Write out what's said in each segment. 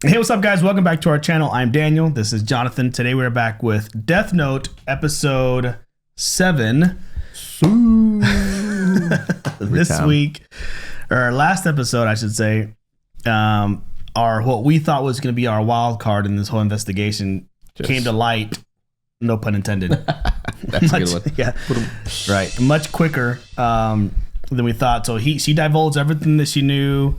Hey, what's up, guys? Welcome back to our channel. I'm Daniel. This is Jonathan. Today we're back with Death Note episode 7. This week, or last episode, I should say, our what we thought was going to be our wild card in this whole investigation came to light. No pun intended. That's a good one. Yeah, right. Much quicker than we thought. So she divulged everything that she knew,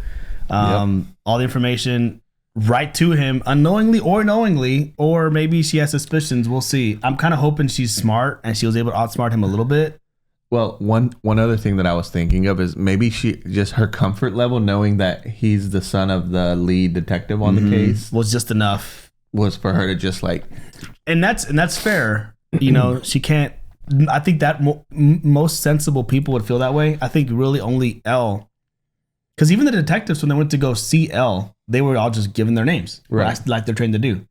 all the information. Right to him, unknowingly or knowingly, or maybe she has suspicions. We'll see. I'm kind of hoping she's smart and she was able to outsmart him a little bit. Well, one other thing that I was thinking of is maybe she just her comfort level knowing that he's the son of the lead detective on the case was just enough. Was for her to just like, and that's fair. You know, she can't. I think that most sensible people would feel that way. I think really only L, because even the detectives when they went to go see L, they were all just giving their names, right? Like they're trained to do.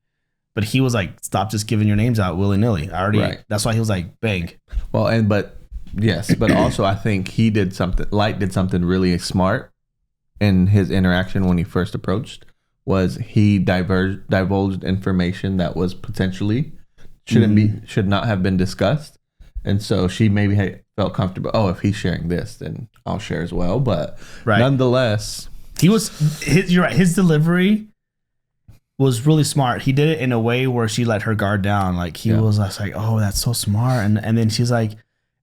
But he was like, stop just giving your names out willy-nilly. That's why he was like, bang. Well, but also I think Light did something really smart in his interaction when he first approached, was he divulged information that was potentially should not have been discussed. And so she maybe felt comfortable. Oh, if he's sharing this, then I'll share as well. But nonetheless, you're right. His delivery was really smart. He did it in a way where she let her guard down. Like he was like, oh, that's so smart. And then she's like,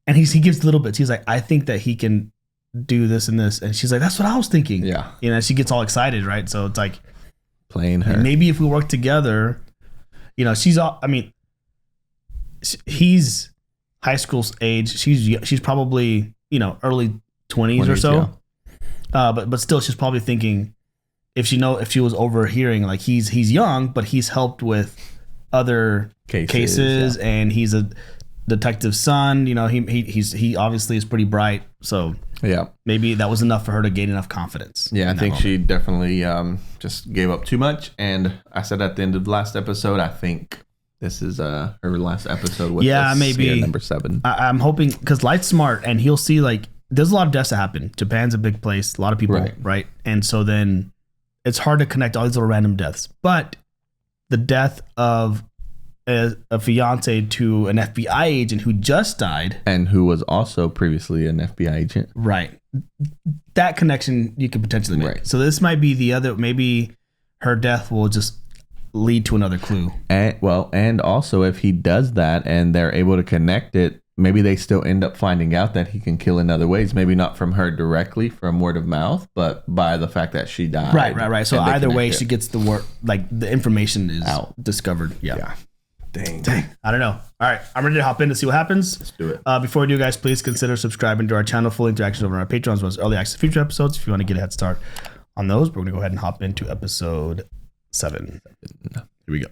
and he gives little bits. He's like, I think that he can do this and this. And she's like, that's what I was thinking. Yeah. You know, she gets all excited, right? So it's like playing her. Maybe if we work together, you know, he's high school age. She's probably, you know, early 20s or so. Yeah. But still, she's probably thinking if she was overhearing, like he's young, but he's helped with other cases and he's a detective's son. You know, he obviously is pretty bright. So yeah, maybe that was enough for her to gain enough confidence. Yeah, I think she definitely just gave up too much. And I said at the end of the last episode, I think this is her last episode with us, maybe number 7. I'm hoping because Light's smart and he'll see like there's a lot of deaths that happen. Japan's a big place, a lot of people, right? And so then it's hard to connect all these little random deaths. But the death of a fiance to an FBI agent who just died and who was also previously an FBI agent, right? That connection you could potentially make. Right. So this might be the other. Maybe her death will just lead to another clue. And also if he does that and they're able to connect it, maybe they still end up finding out that he can kill in other ways. Maybe not from her directly, from word of mouth, but by the fact that she died. Right. So either way, she gets the word, like the information is out, discovered. Yeah. Dang. I don't know. All right, I'm ready to hop in to see what happens. Let's do it. Before we do, guys, please consider subscribing to our channel. Full interactions over on our Patreon, as well as early access to future episodes. If you want to get a head start on those, we're going to go ahead and hop into episode 7. Here we go.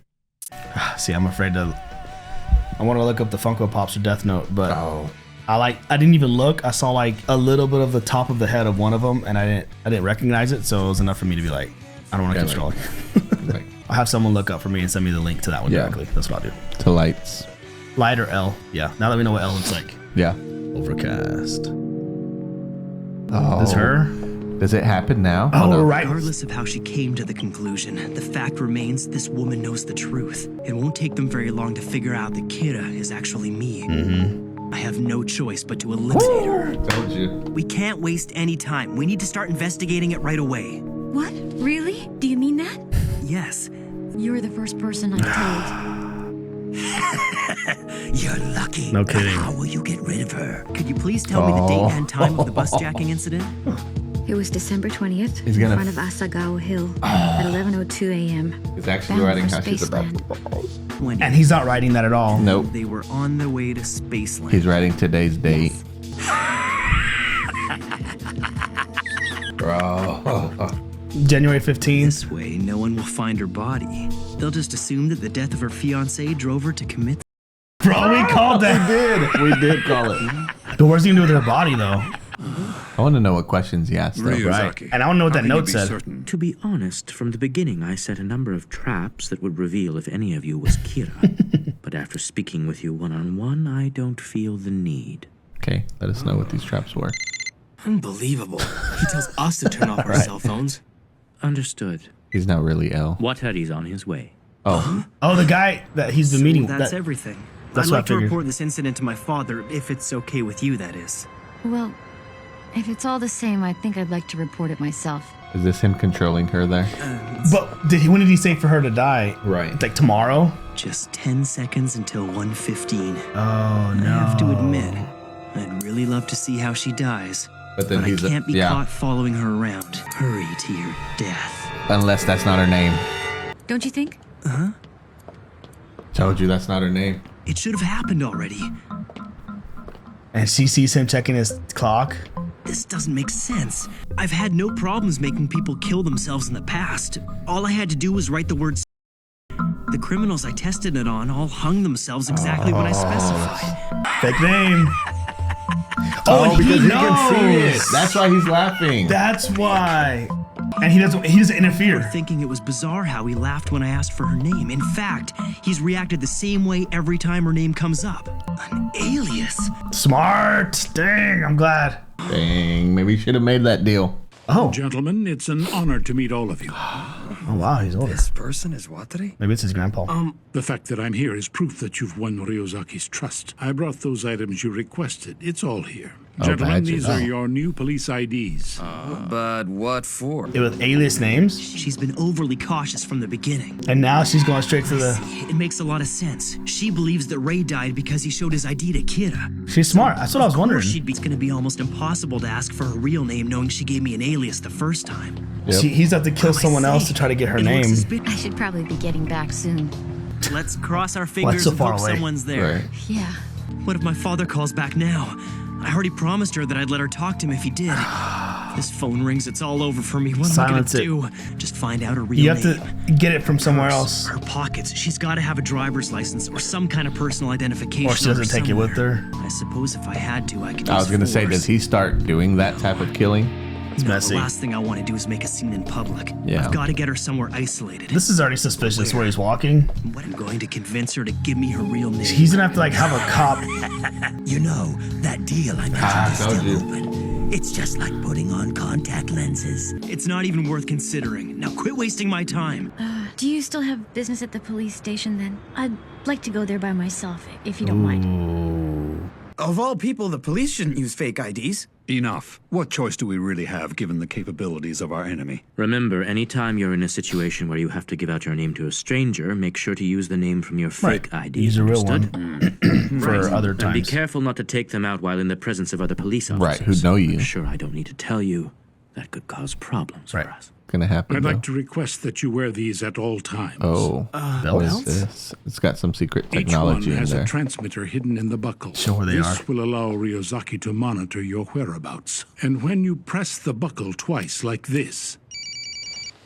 See, I'm afraid to. I want to look up the Funko Pops for Death Note, but I didn't even look. I saw like a little bit of the top of the head of one of them, and I didn't recognize it, so it was enough for me to be like, I don't want to keep scrolling. I'll have someone look up for me and send me the link to that one directly. That's what I'll do. To Lights. Light or L. Yeah. Now that we know what L looks like. Yeah. Overcast. Is her? Does it happen now? Oh, right. Regardless of how she came to the conclusion, the fact remains this woman knows the truth. It won't take them very long to figure out that Kira is actually me. I have no choice but to eliminate her. Told you. We can't waste any time. We need to start investigating it right away. What? Really? Do you mean that? Yes. You're the first person I've told. You're lucky. No kidding. How will you get rid of her? Could you please tell me the date and time of the bus jacking incident? It was December 20th in front of Asagao Hill at 11:02 a.m. He's actually writing how she's about to fall. And he's not writing that at all. Nope. They were on their way to Spaceland. He's writing today's date. Bro. January 15th. This way, no one will find her body. They'll just assume that the death of her fiancé drove her to commit. Bro, we called that. We did call it. But what's he gonna do with her body, though? I want to know what questions he asked. Right. And I want to know what that note said. Certain? To be honest, from the beginning, I set a number of traps that would reveal if any of you was Kira. But after speaking with you one-on-one, I don't feel the need. Okay, let us know what these traps were. Unbelievable. He tells us to turn off our cell phones. Understood. He's not really L. Watari's on his way. Oh. Oh, the guy that he's been meeting. That's everything. That's I'd what I like to figured. report this incident to my father, if it's okay with you, that is. Well, if it's all the same, I think I'd like to report it myself. Is this him controlling her there? But when did he say for her to die? Right. Like tomorrow? Just 10 seconds until 1:15. Oh, no. I have to admit, I'd really love to see how she dies. But then I he's can't be caught following her around. Hurry to your death. Unless that's not her name. Don't you think? Told you that's not her name. It should have happened already. And she sees him checking his clock. This doesn't make sense. I've had no problems making people kill themselves in the past. All I had to do was write the words. The criminals I tested it on all hung themselves exactly when I specified. Fake name. Oh, because he knows. can see it. That's why he's laughing. That's why. And he doesn't interfere. Thinking it was bizarre how he laughed when I asked for her name. In fact, he's reacted the same way every time her name comes up. An alias. Smart. Dang, I'm glad. Dang, maybe you should have made that deal. Oh. Gentlemen, it's an honor to meet all of you. Oh, wow, he's older. This person is Watari? Maybe it's his grandpa. The fact that I'm here is proof that you've won Ryozaki's trust. I brought those items you requested. It's all here. Gentlemen, badges. these are your new police IDs. But what for? It was alias names. She's been overly cautious from the beginning. And now she's going straight to the... It makes a lot of sense. She believes that Ray died because he showed his ID to Kira. She's smart. That's what I was wondering. It's going to be almost impossible to ask for her real name knowing she gave me an alias the first time. Yep. He's have to kill someone else to try to get her name. I should probably be getting back soon. Let's cross our Well, fingers it's so and far hope away. someone's there. Right. Yeah. What if my father calls back now? I already promised her that I'd let her talk to him if he did. If this phone rings, it's all over for me. What Silence am I gonna do? Just find out her real You have name. to get it from somewhere else. Her pockets. She's got to have a driver's license or some kind of personal identification. Or she doesn't take it with her. I suppose if I had to, I could. I was going to say, does he start doing that type of killing? It's messy. The last thing I want to do is make a scene in public. Yeah. I've got to get her somewhere isolated. This is already suspicious where he's walking. What I'm going to convince her to give me her real name. He's gonna have to like have a cop. You know, that deal I mentioned is told still you. open. It's just like putting on contact lenses. It's not even worth considering. Now quit wasting my time. Do you still have business at the police station then? I'd like to go there by myself, if you don't mind. Of all people, the police shouldn't use fake IDs. Enough. What choice do we really have given the capabilities of our enemy? Remember, anytime you're in a situation where you have to give out your name to a stranger, make sure to use the name from your fake ID. Use a real understood? one for other And be times. careful not to take them out while in the presence of other police officers. Right, who know you. I'm sure I don't need to tell you that could cause problems Right. for us. Gonna happen. I'd though. like to request that you wear these at all times. Oh, what is this? It's got some secret Each one technology in has there. a transmitter hidden in the buckle. Show where they this are. will allow Ryozaki to monitor your whereabouts. And when you press the buckle twice like this,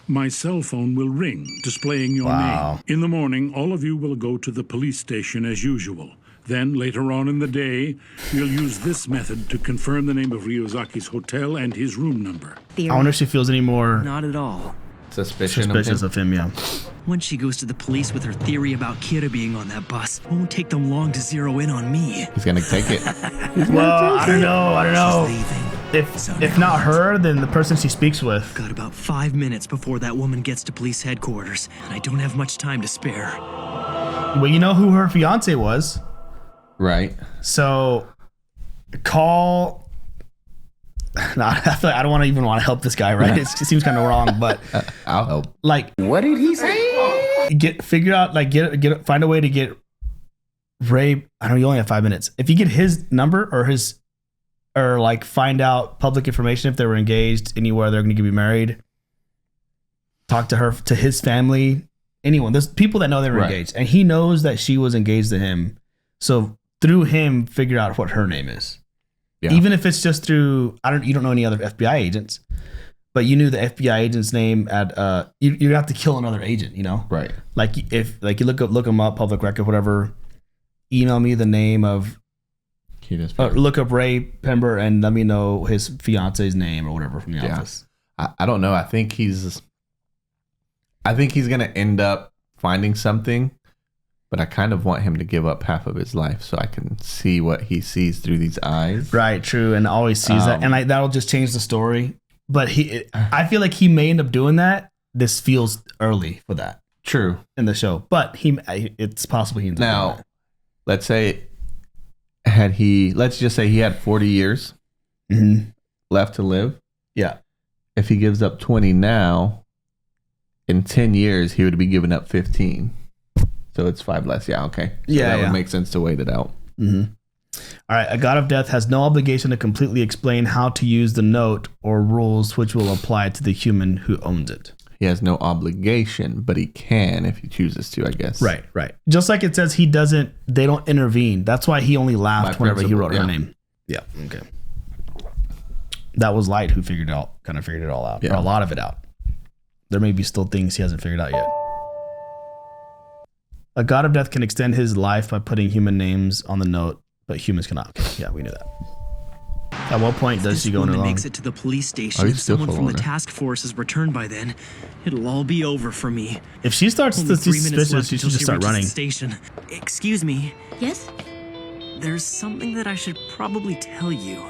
my cell phone will ring, displaying your name. In the morning, all of you will go to the police station as usual. Then, later on in the day, you'll use this method to confirm the name of Ryozaki's hotel and his room number. I wonder if she feels any more Not at all. suspicious of him. Yeah. Once she goes to the police with her theory about Kira being on that bus, it won't take them long to zero in on me. He's gonna take it. Well, I don't know. Leaving. If not her, then the person she speaks with. Got about 5 minutes before that woman gets to police headquarters, and I don't have much time to spare. Well, you know who her fiance was. Right. So call. No, I feel like I don't even want to help this guy, right? It seems kind of wrong, but I'll help. like, What did he say? Find a way to get Ray. I don't know. You only have 5 minutes. If you get his number or like find out public information if they were engaged, anywhere they're going to be married. Talk to her, to his family, anyone. There's people that know they were Right. engaged, and he knows that she was engaged to him. So through him, figure out what her name is. Yeah. Even if it's just through, you don't know any other FBI agents, but you knew the FBI agent's name at, you have to kill another agent, you know? Right. Like if you look them up, public record, whatever, email me the name of, look up Ray Pember and let me know his fiance's name or whatever from the office. I don't know. I think he's gonna end up finding something, but I kind of want him to give up half of his life so I can see what he sees through these eyes. Right, true, and always sees that, and that'll just change the story. But I feel like he may end up doing that this feels early for that. True. In the show, but it's possible he now. Let's just say he had 40 years left to live. Yeah. If he gives up 20 now, in 10 years he would be giving up 15. So it's 5 less. Yeah. Okay. So that would make sense to wait it out. Mm-hmm. All right. A god of death has no obligation to completely explain how to use the note or rules which will apply to the human who owns it. He has no obligation, but he can if he chooses to, I guess. Right. Just like it says they don't intervene. That's why he only laughed whenever he wrote her name. Yeah. Okay. That was Light who figured it all out. Yeah. Or a lot of it out. There may be still things he hasn't figured out yet. A god of death can extend his life by putting human names on the note, but humans cannot. Okay. Yeah, we knew that. At what point does she go in alone? Makes it to the police station. If someone from the task force is returned by then, it'll all be over for me. If she starts to see suspicious, she should just start running. Station. Excuse me. Yes? There's something that I should probably tell you.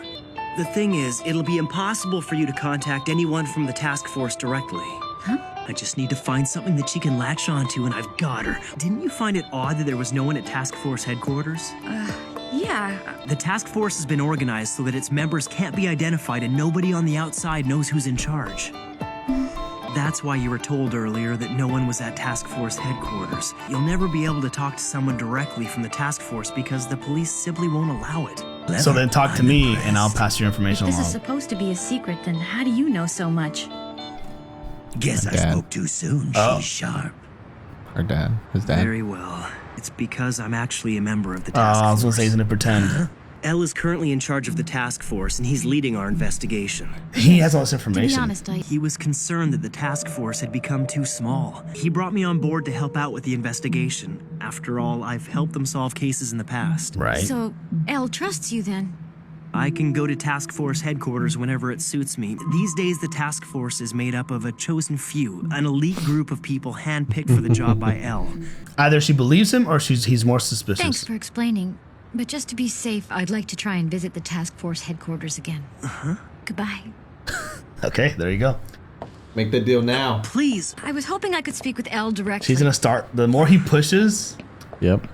The thing is, it'll be impossible for you to contact anyone from the task force directly. Huh? I just need to find something that she can latch onto, and I've got her. Didn't you find it odd that there was no one at task force headquarters? Yeah. The task force has been organized so that its members can't be identified and nobody on the outside knows who's in charge. That's why you were told earlier that no one was at task force headquarters. You'll never be able to talk to someone directly from the task force because the police simply won't allow it. So then talk to me and I'll pass your information along. This is supposed to be a secret, then how do you know so much? Guess I spoke too soon. She's sharp. Her dad. His dad. Very well. It's because I'm actually a member of the task force. I was going to say he's going to pretend. Elle is currently in charge of the task force, and he's leading our investigation. He has all this information. To be honest, He was concerned that the task force had become too small. He brought me on board to help out with the investigation. After all, I've helped them solve cases in the past. Right. So, Elle trusts you then? I can go to task force headquarters whenever it suits me. These days, the task force is made up of a chosen few, an elite group of people handpicked for the job by Elle. Either she believes him or he's more suspicious. Thanks for explaining. But just to be safe, I'd like to try and visit the task force headquarters again. Goodbye. Okay, there you go. Make the deal now. Please. I was hoping I could speak with Elle directly. She's going to start. The more he pushes. Yep.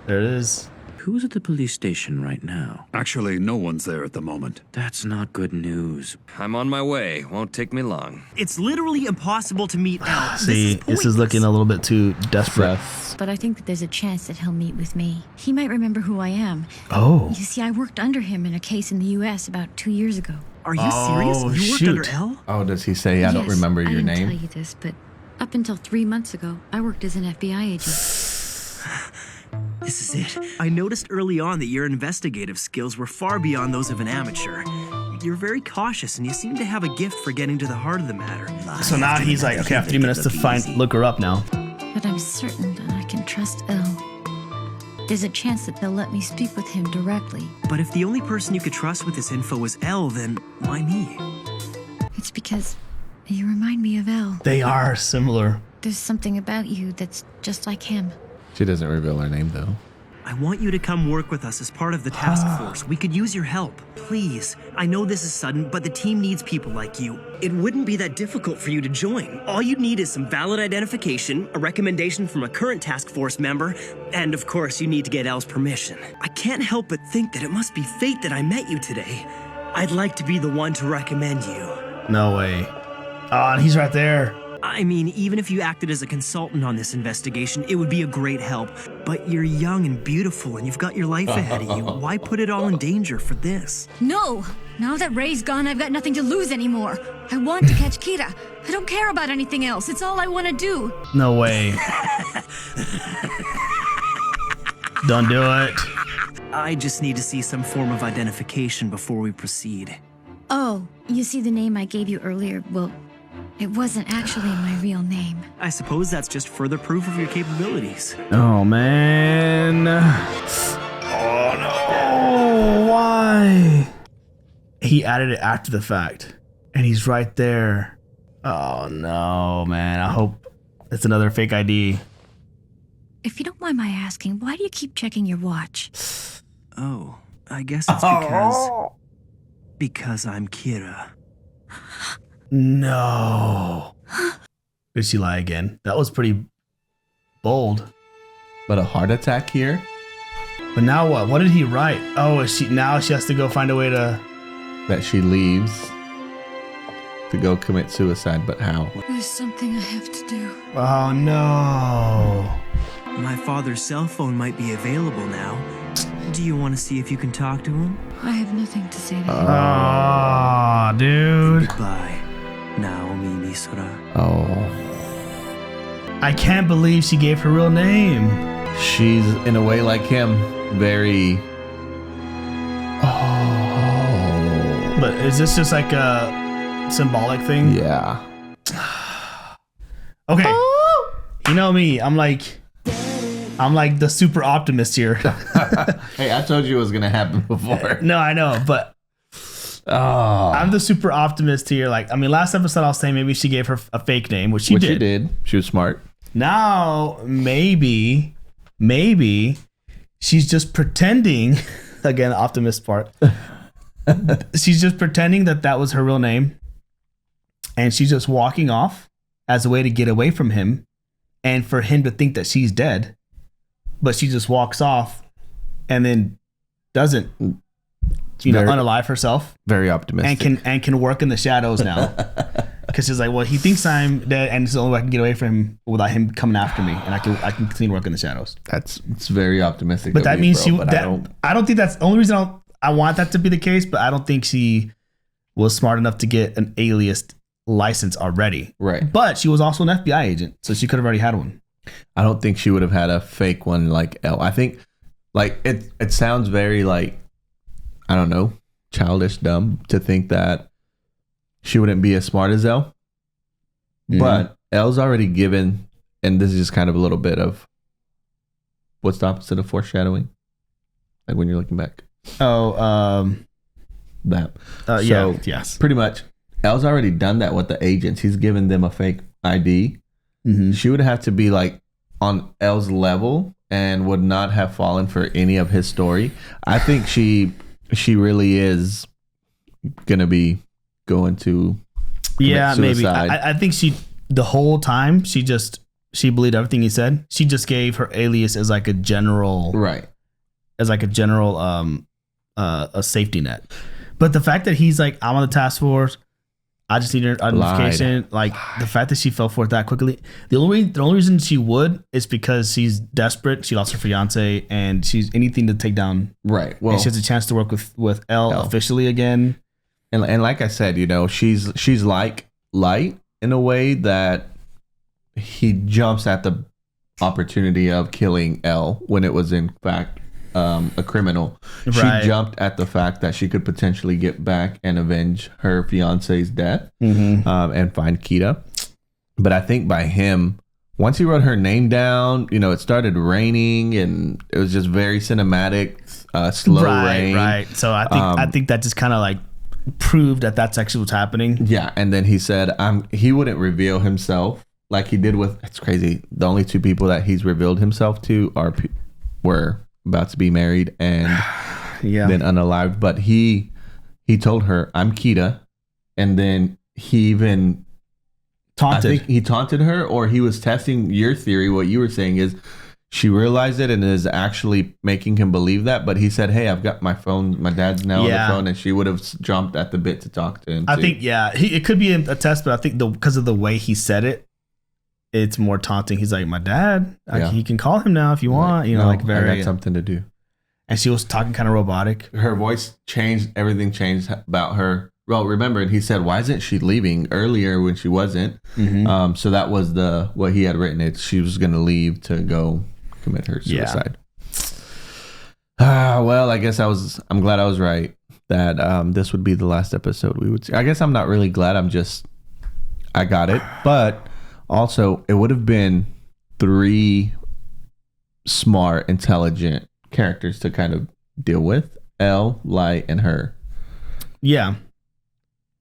There it is. Who's at the police station right now? Actually, no one's there at the moment. That's not good news. I'm on my way. Won't take me long. It's literally impossible to meet Elle. See, this is looking a little bit too desperate. But I think that there's a chance that he'll meet with me. He might remember who I am. Oh. You see, I worked under him in a case in the US about 2 years ago. Are you serious? You worked under Elle? Oh, does he say, I don't remember your name? I didn't tell you this, but up until 3 months ago, I worked as an FBI agent. This is it. I noticed early on that your investigative skills were far beyond those of an amateur. You're very cautious, and you seem to have a gift for getting to the heart of the matter. So now he's like, okay, I have 3 minutes to look her up now. But I'm certain that I can trust Elle. There's a chance that they'll let me speak with him directly. But if the only person you could trust with this info is Elle, then why me? It's because you remind me of Elle. They are similar. There's something about you that's just like him. She doesn't reveal her name, though. I want you to come work with us as part of the task force. We could use your help. Please. I know this is sudden, but the team needs people like you. It wouldn't be that difficult for you to join. All you'd need is some valid identification, a recommendation from a current task force member, and of course, you need to get Elle's permission. I can't help but think that it must be fate that I met you today. I'd like to be the one to recommend you. No way. Oh, and he's right there. I mean, even if you acted as a consultant on this investigation, it would be a great help. But you're young and beautiful, and you've got your life ahead of you. Why put it all in danger for this? No! Now that Ray's gone, I've got nothing to lose anymore. I want to catch Kira. I don't care about anything else. It's all I want to do. No way. Don't do it. I just need to see some form of identification before we proceed. Oh, you see the name I gave you earlier? Well, it wasn't actually my real name. I suppose that's just further proof of your capabilities. Oh, man. Oh, no. Why? He added it after the fact, and he's right there. Oh, no, man. I hope it's another fake ID. If you don't mind my asking, why do you keep checking your watch? Oh, I guess it's because I'm Kira. No. Did she lie again? That was pretty bold. But a heart attack here? But now what? What did he write? Oh, now she has to go find a way to... That she leaves to go commit suicide, but how? There's something I have to do. Oh, no. My father's cell phone might be available now. Do you want to see if you can talk to him? I have nothing to say to him. Oh, dude. Goodbye, Naomi Misora. Oh. I can't believe she gave her real name. She's, in a way like him, very... Oh. But is this just like a symbolic thing? Yeah. Okay. You know me. I'm like the super optimist here. Hey, I told you it was going to happen before. No, I know, but I'm the super optimist here. Like, I mean, last episode I was saying maybe she gave her a fake name, which she did. She was smart. Now, maybe she's just pretending, again, optimist part. She's just pretending that was her real name. And she's just walking off as a way to get away from him and for him to think that she's dead. But she just walks off and then doesn't, unalive herself. Very optimistic. And can work in the shadows now. Because she's like, well, he thinks I'm dead, and it's the only way I can get away from him without him coming after me, and I can continue to work in the shadows. It's very optimistic. But that means I don't think that's the only reason I want that to be the case. But I don't think she was smart enough to get an alias license already. Right. But she was also an FBI agent, so she could have already had one. I don't think she would have had a fake one like Elle. I think like it sounds very like, I don't know, childish, dumb to think that she wouldn't be as smart as Elle. Mm-hmm. But Elle's already given, and this is just kind of a little bit of what's the opposite of foreshadowing? Like when you're looking back. Oh, that. Yeah, yes. Pretty much. Elle's already done that with the agents. He's given them a fake ID. Mm-hmm. She would have to be like on Elle's level and would not have fallen for any of his story. I think she really is gonna be going to commit suicide. Maybe. I think the whole time she believed everything he said. She just gave her alias as like a general, right? As like a general a safety net. But the fact that he's like, I'm on the task force, I just need a notification. Like the fact that she fell for it that quickly. The only reason she would is because she's desperate. She lost her fiance, and she's anything to take down. Right. Well, and she has a chance to work with Elle officially again. And like I said, she's like Light in a way that he jumps at the opportunity of killing Elle when it was in fact a criminal. Right. She jumped at the fact that she could potentially get back and avenge her fiance's death, and find Kita. But I think by him, once he wrote her name down, it started raining and it was just very cinematic, slow rain. Right. So I think that just kind of like proved that that's actually what's happening. Yeah. And then he said he wouldn't reveal himself like he did with, it's crazy, the only two people that he's revealed himself to were about to be married and then unalived. But he told her, I'm Kita. And then he even taunted. I think he taunted her, or he was testing your theory. What you were saying is she realized it and is actually making him believe that. But he said, hey, I've got my phone. My dad's now on the phone. And she would have jumped at the bit to talk to him. I think, it could be a test, but I think because of the way he said it, it's more taunting. He's like, my dad, he can call him now if you want. Like very. I got something to do. And she was talking kind of robotic. Her voice changed. Everything changed about her. Well, remember, and he said, why isn't she leaving earlier when she wasn't? Mm-hmm. So that was what he had written. She was going to leave to go commit her suicide. Well, I guess I'm glad I was right that this would be the last episode we would see. I guess I'm not really glad. I got it. But also, it would have been 3 smart, intelligent characters to kind of deal with. Elle, Light, and her. Yeah.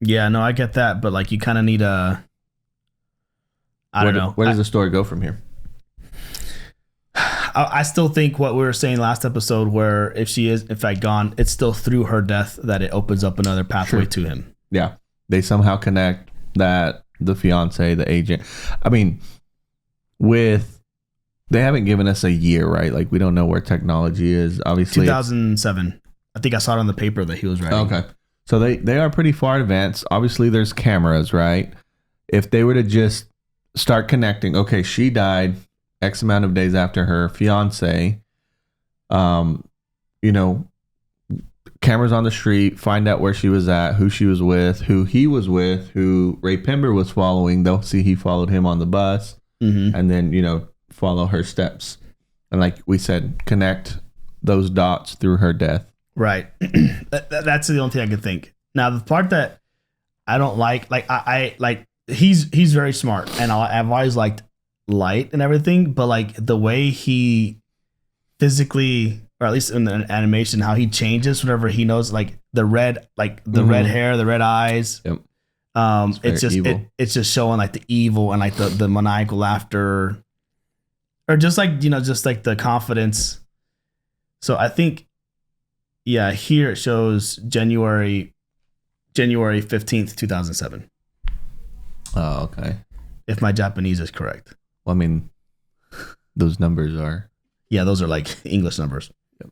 Yeah, no, I get that. But like, you kind of need I don't know. Where does the story go from here? I still think what we were saying last episode, where if she is in fact gone, it's still through her death that it opens up another pathway to him. Yeah. They somehow connect that the fiance, the agent. I mean, they haven't given us a year, right? Like we don't know where technology is. Obviously, 2007. I think I saw it on the paper that he was writing. Okay, so they are pretty far advanced. Obviously, there's cameras, right? If they were to just start connecting, okay, she died X amount of days after her fiance. You know, cameras on the street, find out where she was at, who she was with, who he was with, who Ray Pember was following. They'll see he followed him on the bus, and then, you know, follow her steps. And like we said, connect those dots through her death. Right. That's the only thing I can think. Now, the part that I don't I like, he's very smart, and I've always liked Light and everything, but like the way he physically, or at least in the animation, how he changes whenever he knows, like the red hair, the red eyes. Yep. It's just showing like the evil and like the maniacal laughter, or just like, you know, just like the confidence. So I think, yeah, here it shows January 15th, 2007. Oh, okay. If my Japanese is correct. Well, I mean, those numbers are. Yeah, those are like English numbers. Yep.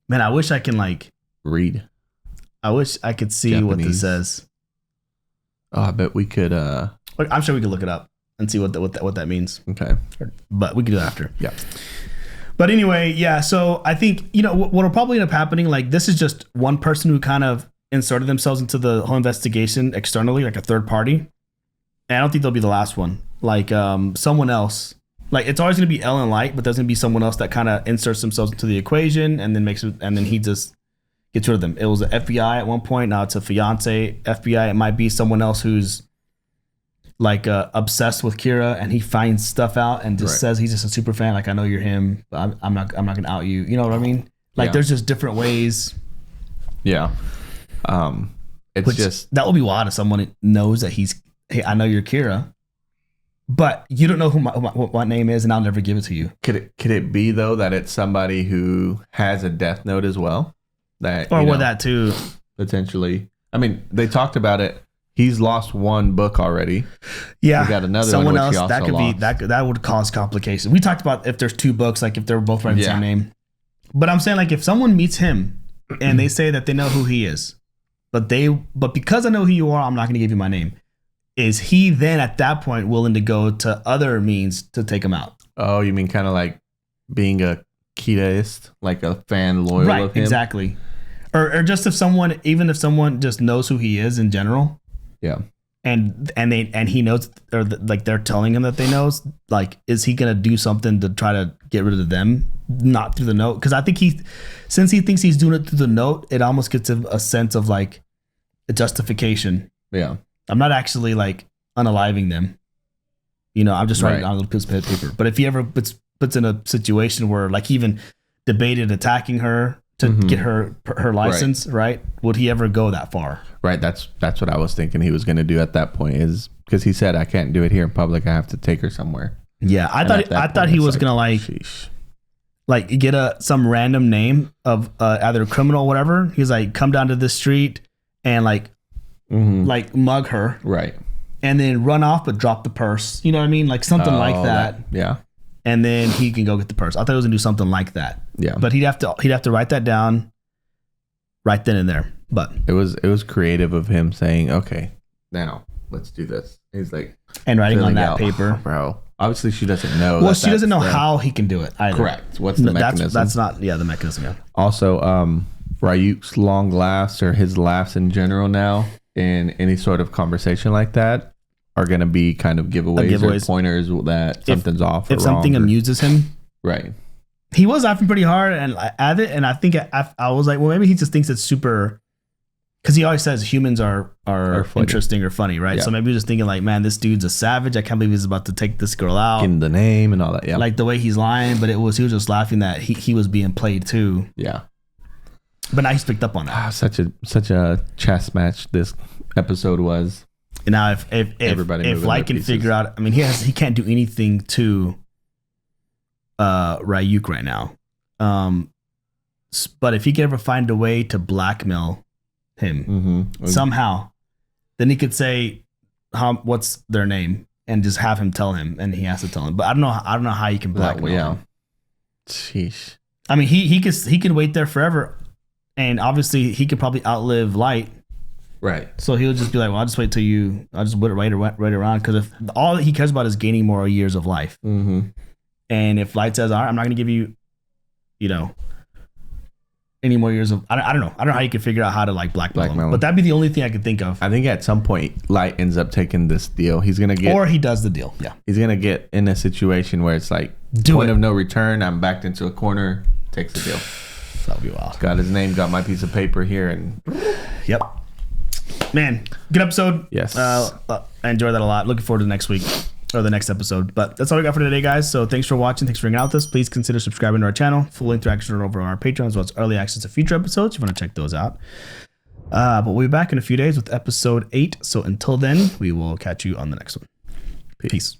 Man, I wish I can like read. I wish I could see Japanese. What this says. Oh, I bet we could. I'm sure we could look it up and see what that means. Okay. But we could do it after. Yeah. But anyway, yeah. So I think, you know, what will probably end up happening, like this is just one person who kind of inserted themselves into the whole investigation externally, like a third party. And I don't think they'll be the last one. Like someone else. Like it's always going to be Ellen Light, but there's going to be someone else that kind of inserts themselves into the equation and then and then he just gets rid of them. It was the FBI at one point. Now it's a fiance FBI. It might be someone else who's like obsessed with Kira, and he finds stuff out and just says he's just a super fan. Like, I know you're him, but I'm not going to out you. You know what I mean? Like there's just different ways. Yeah. It's just that will be wild if someone knows that hey, I know you're Kira, but you don't know who my name is, and I'll never give it to you. Could it be though that it's somebody who has a death note as well? That too, potentially. I mean, they talked about it. He's lost one book already. Yeah, we got another someone one, else that could lost. Be that would cause complications. We talked about if there's two books, like if they're both writing the same name. But I'm saying, like, if someone meets him and they say that they know who he is, but because I know who you are, I'm not going to give you my name. Is he then at that point willing to go to other means to take him out? Oh, you mean kind of like being a Kitaist, like a fan loyal of him? Exactly. Or just if someone just knows who he is in general. Yeah. And he knows, or like they're telling him that they know, like, is he going to do something to try to get rid of them? Not through the note. Because I think since he thinks he's doing it through the note, it almost gets a sense of like a justification. Yeah. I'm not actually like unaliving them. You know, I'm just writing on a little piece of paper. But if he ever puts in a situation where like he even debated attacking her to get her license, right? Would he ever go that far? Right. That's what I was thinking he was going to do at that point, is because he said, I can't do it here in public. I have to take her somewhere. Yeah. I thought he was going to like get some random name of either a criminal or whatever. He's like, come down to this street and like mug her. Right. And then run off, but drop the purse. You know what I mean? Like something like that. Yeah. And then he can go get the purse. I thought he was gonna do something like that. Yeah. But he'd have to write that down right then and there. But it was creative of him saying, okay, now let's do this. He's like, and writing on that paper. Bro. Obviously she doesn't know. Well, she doesn't know how he can do it either. Correct. What's the mechanism? That's not the mechanism, yeah. Also, Ryuk's long laughs, or his laughs in general now, in any sort of conversation like that, are going to be kind of giveaways or pointers that something's off or if something amuses him. Right. He was laughing pretty hard and at it, and I think I was like, well, maybe he just thinks it's super, because he always says humans are interesting or funny, right? Yeah. So maybe he's just thinking like, man, this dude's a savage. I can't believe he's about to take this girl out. In the name and all that, yeah. Like the way he's lying, but he was just laughing that he was being played too. Yeah. But now he's picked up on that. Such a chess match this episode was. And now if Light can figure out, I mean, he can't do anything to Ryuk right now. But if he could ever find a way to blackmail him somehow, then he could say, what's their name, and just have him tell him, and he has to tell him. But I don't know how you can blackmail him. Sheesh. I mean, he could wait there forever, and obviously he could probably outlive Light. Right. So he'll just be like, well, I'll just wait till you. I'll just wait around, because if all he cares about is gaining more years of life, and if Light says, all right, I'm not going to give you, any more years of, I don't know how you could figure out how to like blackmail him. But that'd be the only thing I could think of. I think at some point Light ends up taking this deal. He's gonna get, or he does the deal. Yeah, he's gonna get in a situation where it's like point of no return. I'm backed into a corner. Takes the deal. That'll be wild. Got his name. Got my piece of paper here, and yep. Man, good episode. Yes, I enjoyed that a lot. Looking forward to next week. Or the next episode. But that's all we got for today, guys. So thanks for watching. Thanks for hanging out with us. Please consider subscribing to our channel. Full interaction over on our Patreon, as well as early access to future episodes. If you want to check those out. But we'll be back in a few days with episode 8. So until then, we will catch you on the next one. Peace.